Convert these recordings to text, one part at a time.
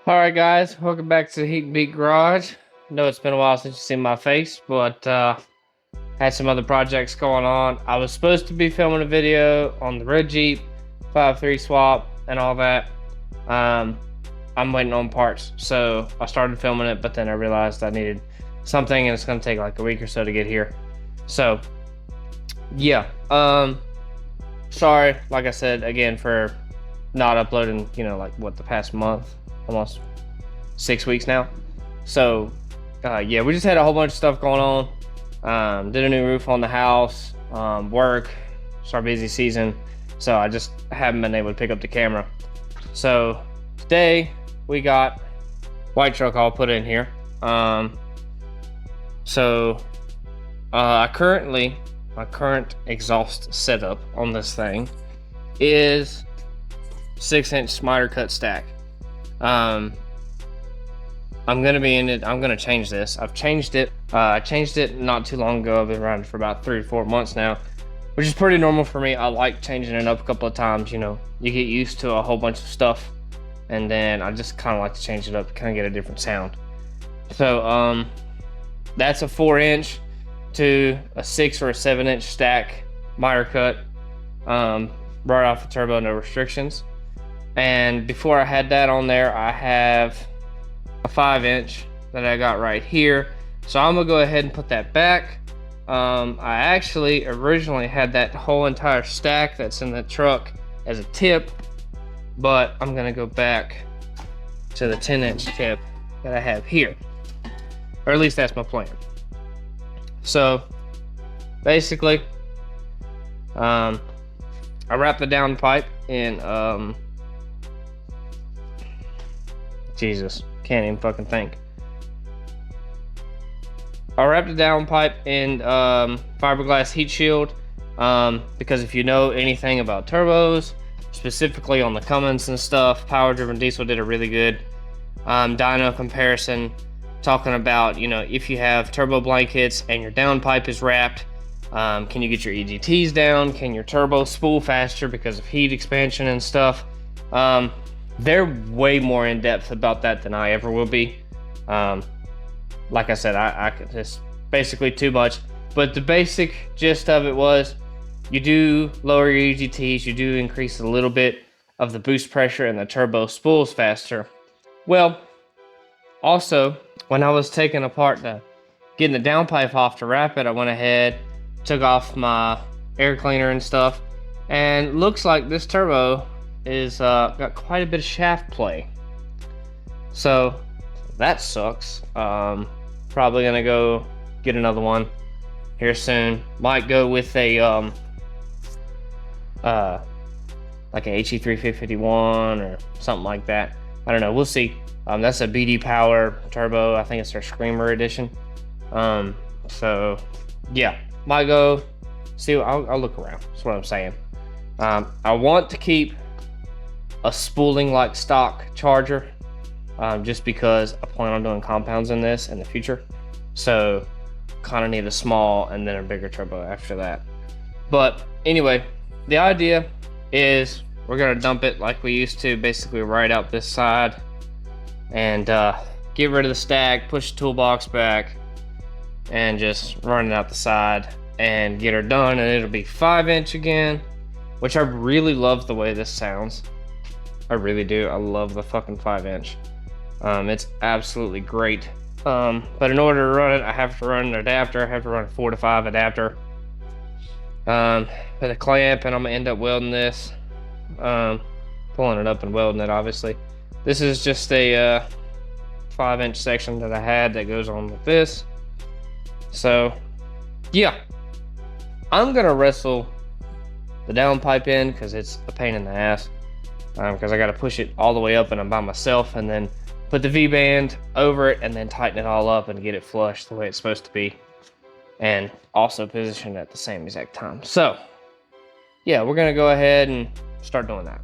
Alright guys, welcome back to the Heat and Beat Garage. I know it's been a while since you've seen my face, but had some other projects going on. I was supposed to be filming a video on the Red Jeep 5.3 swap and all that. I'm waiting on parts, so I started filming it, but then I realized I needed something and it's going to take like a week or so to get here. So yeah, sorry, like I said, again, for not uploading, like what, the past month, almost 6 weeks now. So yeah, we just had a whole bunch of stuff going on. Did a new roof on the house, work, it's our busy season, so I just haven't been able to pick up the camera. So today we got white truck all put in here. My current exhaust setup on this thing is 6-inch miter cut stack. I'm gonna change this. I've changed it. I changed it not too long ago. I've been around for about 3 to 4 months now, which is pretty normal for me. I like changing it up a couple of times. You get used to a whole bunch of stuff, and then I just kind of like to change it up, kind of get a different sound. So that's a 4-inch to a 6 or a 7-inch stack miter cut, right off the turbo, no restrictions. And before I had that on there, I have a 5-inch that I got right here. So I'm gonna go ahead and put that back. I actually originally had that whole entire stack that's in the truck as a tip, but I'm gonna go back to the 10-inch tip that I have here, or at least that's my plan. So basically, I wrapped the downpipe in Jesus, can't even fucking think. I wrapped the downpipe in fiberglass heat shield, because if you know anything about turbos, specifically on the Cummins and stuff, Power Driven Diesel did a really good dyno comparison, talking about, if you have turbo blankets and your downpipe is wrapped, can you get your EGTs down? Can your turbo spool faster because of heat expansion and stuff? They're way more in depth about that than I ever will be. Like I said, I could just basically too much. But the basic gist of it was, you do lower your EGTs, you do increase a little bit of the boost pressure and the turbo spools faster. Well, also, when I was taking apart getting the downpipe off to wrap it, I went ahead, took off my air cleaner and stuff, and looks like this turbo is got quite a bit of shaft play. So that sucks. Probably gonna go get another one here soon. Might go with a like a HE351 or something like that. I don't know, we'll see. That's a BD Power turbo. I think it's their Screamer edition. So yeah, might go see. I'll look around. That's what I'm saying. I want to keep a spooling like stock Charger, just because I plan on doing compounds in this in the future. So kind of need a small and then a bigger turbo after that. But anyway, the idea is we're gonna dump it like we used to, basically right out this side, and get rid of the stack, push the toolbox back, and just run it out the side and get her done. And it'll be 5-inch again, which I really love the way this sounds. I really do. I love the fucking 5-inch. It's absolutely great. But in order to run it, I have to run an adapter. I have to run a 4 to 5 adapter. With a clamp, and I'm gonna end up welding this. Pulling it up and welding it, obviously. This is just a 5-inch section that I had that goes on with this. So yeah, I'm gonna wrestle the downpipe in because it's a pain in the ass. Because I got to push it all the way up and I'm by myself, and then put the V-band over it and then tighten it all up and get it flush the way it's supposed to be, and also position it at the same exact time. So yeah, we're gonna go ahead and start doing that.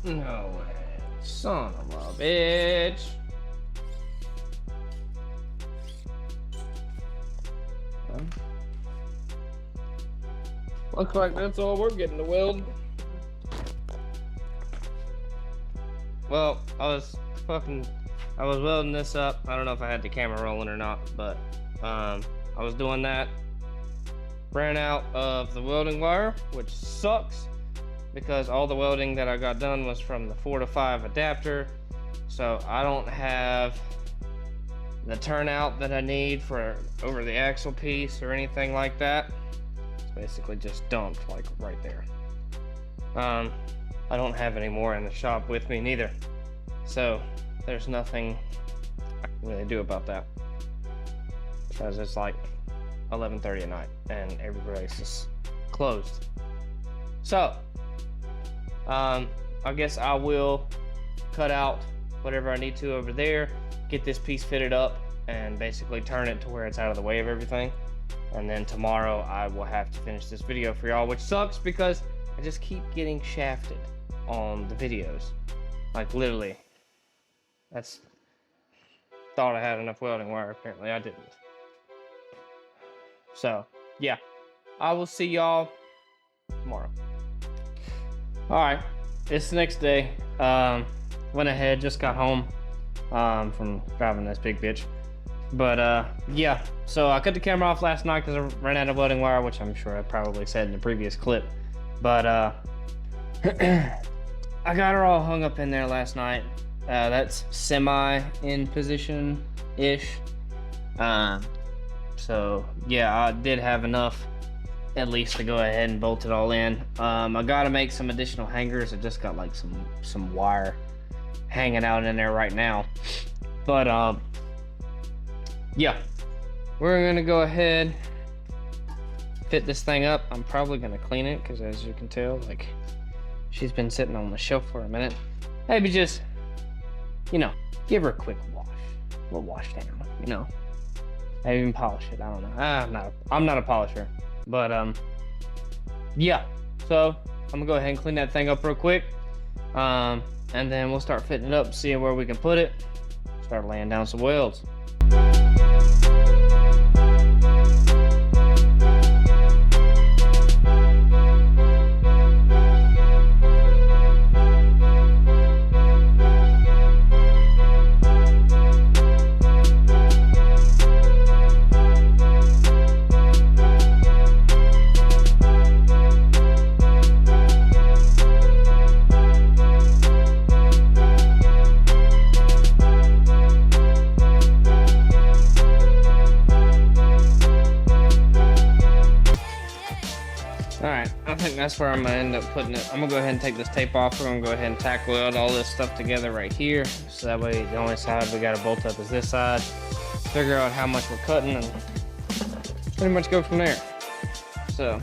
No way. Son of a bitch. Looks like that's all we're getting to weld. Well, I was welding this up. I don't know if I had the camera rolling or not, but I was doing that. Ran out of the welding wire, which sucks because all the welding that I got done was from the 4 to 5 adapter. So I don't have the turnout that I need for over the axle piece or anything like that. It's basically just dumped like right there. I don't have any more in the shop with me neither. So there's nothing I can really do about that. Because it's like 11:30 at night and every place is closed. So I guess I will cut out whatever I need to over there, get this piece fitted up, and basically turn it to where it's out of the way of everything. And then tomorrow I will have to finish this video for y'all, which sucks because I just keep getting shafted on the videos. Like literally. Thought I had enough welding wire, apparently I didn't. So yeah, I will see y'all tomorrow. Alright, it's the next day. Went ahead, just got home from driving this big bitch. But yeah, so I cut the camera off last night because I ran out of welding wire, which I'm sure I probably said in the previous clip. But I got her all hung up in there last night. That's semi in position-ish. So yeah, I did have enough at least to go ahead and bolt it all in. I gotta make some additional hangers. I just got like some wire hanging out in there right now. But yeah, we're gonna go ahead, fit this thing up. I'm probably gonna clean it because as you can tell, like she's been sitting on the shelf for a minute. Maybe just, you know, give her a quick wash, a little wash down, you know. Maybe even polish it. I don't know. I'm not a polisher, but yeah. So I'm gonna go ahead and clean that thing up real quick, and then we'll start fitting it up, seeing where we can put it. Start laying down some welds. That's where I'm gonna end up putting it. I'm gonna go ahead and take this tape off. We're gonna go ahead and tack weld all this stuff together right here. So that way the only side we gotta bolt up is this side. Figure out how much we're cutting and pretty much go from there. So.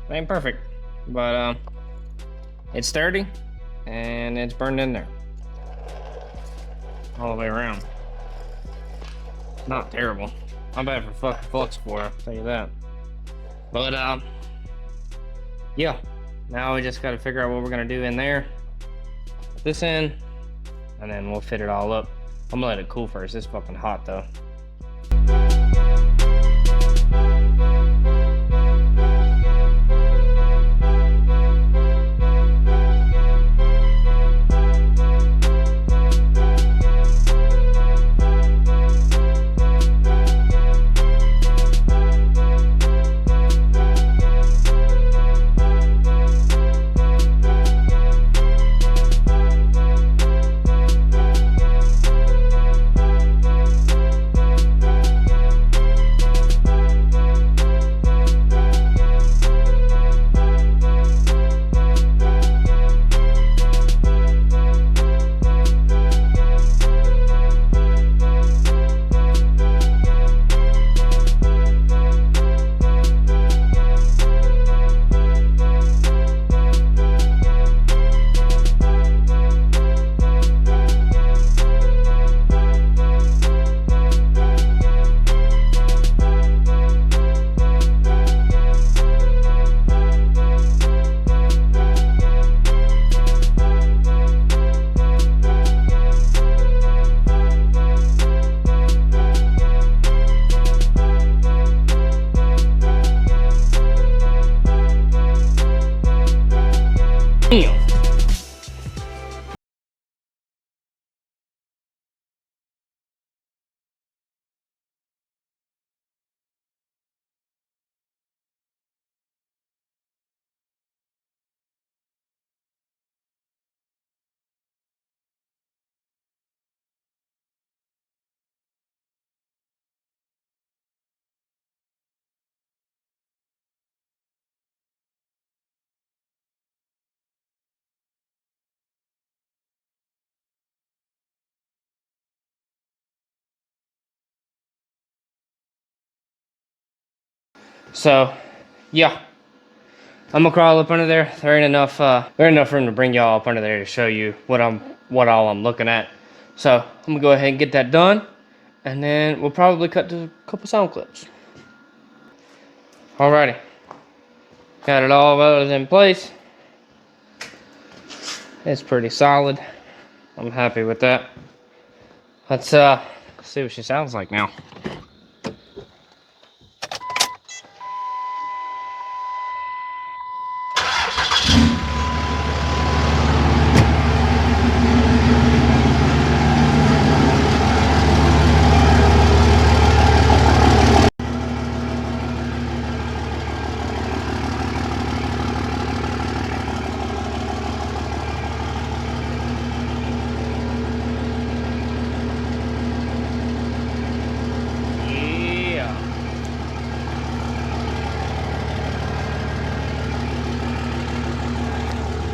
Ain't perfect, but it's sturdy and it's burned in there all the way around. Not terrible. I'm bad for fucking flux for, I'll tell you that. But yeah, now we just got to figure out what we're gonna do in there. Put this in, and then we'll fit it all up. I'm gonna let it cool first. It's fucking hot though. So, yeah. I'm gonna crawl up under there. There ain't enough room to bring y'all up under there to show you what all I'm looking at. So I'm gonna go ahead and get that done, and then we'll probably cut to a couple sound clips. Alrighty, got it all welded in place. It's pretty solid. I'm happy with that. Let's see what she sounds like now.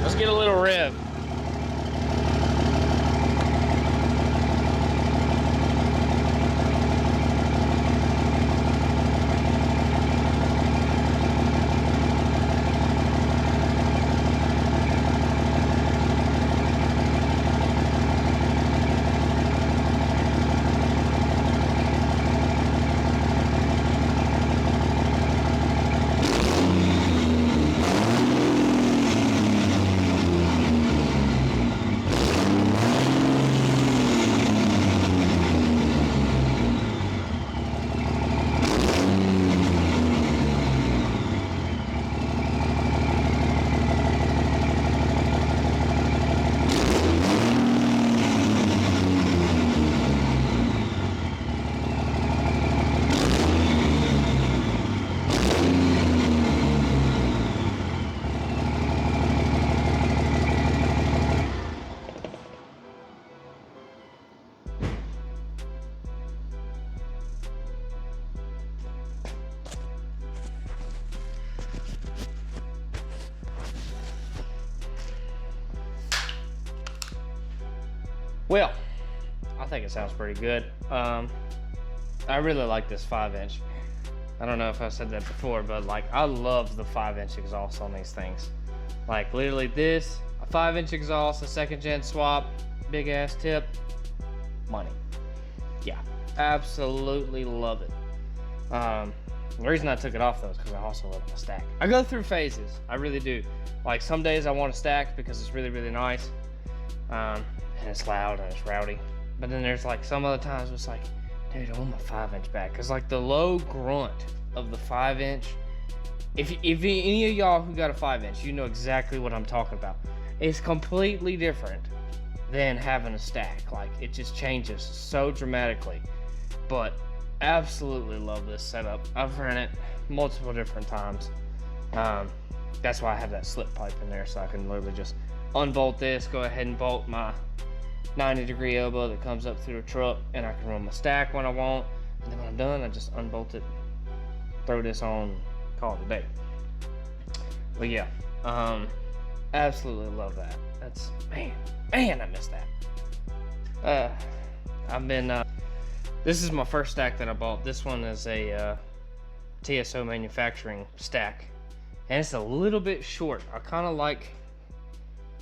Let's get a little rev. Well, I think it sounds pretty good. I really like this 5-inch. I don't know if I said that before, but like I love the 5-inch exhaust on these things. Like literally this, a 5-inch exhaust, a 2nd gen swap, big ass tip, money. Yeah, absolutely love it. The reason I took it off though is because I also love my stack. I go through phases, I really do. Like some days I want a stack because it's really, really nice. And it's loud and it's rowdy. But then there's like some other times it's like, dude, I want my 5-inch back. Cause like the low grunt of the 5-inch, if any of y'all who got a 5-inch, you know exactly what I'm talking about. It's completely different than having a stack. Like it just changes so dramatically. But absolutely love this setup. I've ran it multiple different times. That's why I have that slip pipe in there, so I can literally just unbolt this, go ahead and bolt my 90-degree elbow that comes up through the truck, and I can run my stack when I want. And then when I'm done, I just unbolt it, throw this on, call it a day. But yeah, absolutely love that. That's man, I miss that. This is my first stack that I bought. This one is a TSO manufacturing stack, and it's a little bit short. I kind of like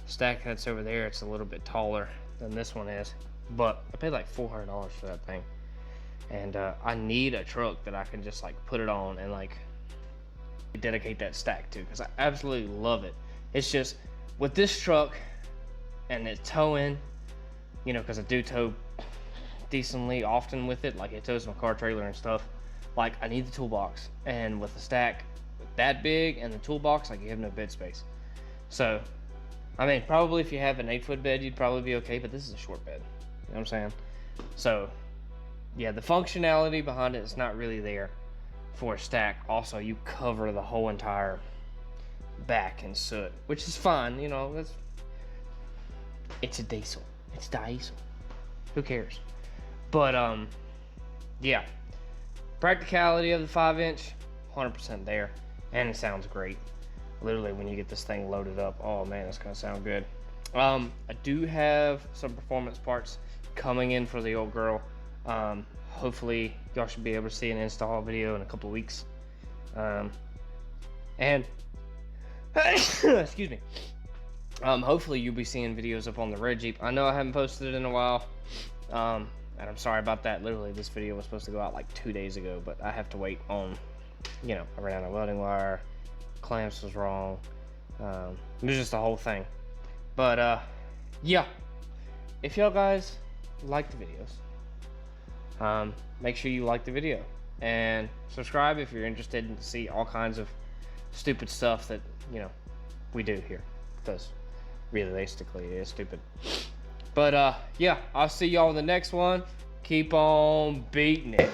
the stack that's over there. It's a little bit taller than this one is, but I paid like $400 for that thing, and I need a truck that I can just like put it on and like dedicate that stack to, because I absolutely love it. It's just with this truck and it's towing, you know, because I do tow decently often with it, like it tows my car trailer and stuff. Like I need the toolbox, and with the stack that big and the toolbox, like you have no bed space. So I mean, probably if you have an 8-foot bed, you'd probably be okay, but this is a short bed. You know what I'm saying? So, yeah, the functionality behind it is not really there for a stack. Also, you cover the whole entire back in soot, which is fine. You know, it's a diesel. It's diesel. Who cares? But, yeah. Practicality of the 5-inch, 100% there. And it sounds great. Literally, when you get this thing loaded up, oh man, it's gonna sound good. I do have some performance parts coming in for the old girl. Hopefully, y'all should be able to see an install video in a couple of weeks. And excuse me. Hopefully you'll be seeing videos up on the red Jeep. I know I haven't posted it in a while. And I'm sorry about that. Literally, this video was supposed to go out like 2 days ago, but I have to wait on, you know, I ran out of welding wire, clamps was wrong. It was just a whole thing. But yeah, if y'all guys like the videos, make sure you like the video and subscribe if you're interested in to see all kinds of stupid stuff that, you know, we do here, because realistically it is stupid. But yeah, I'll see y'all in the next one. Keep on beating it.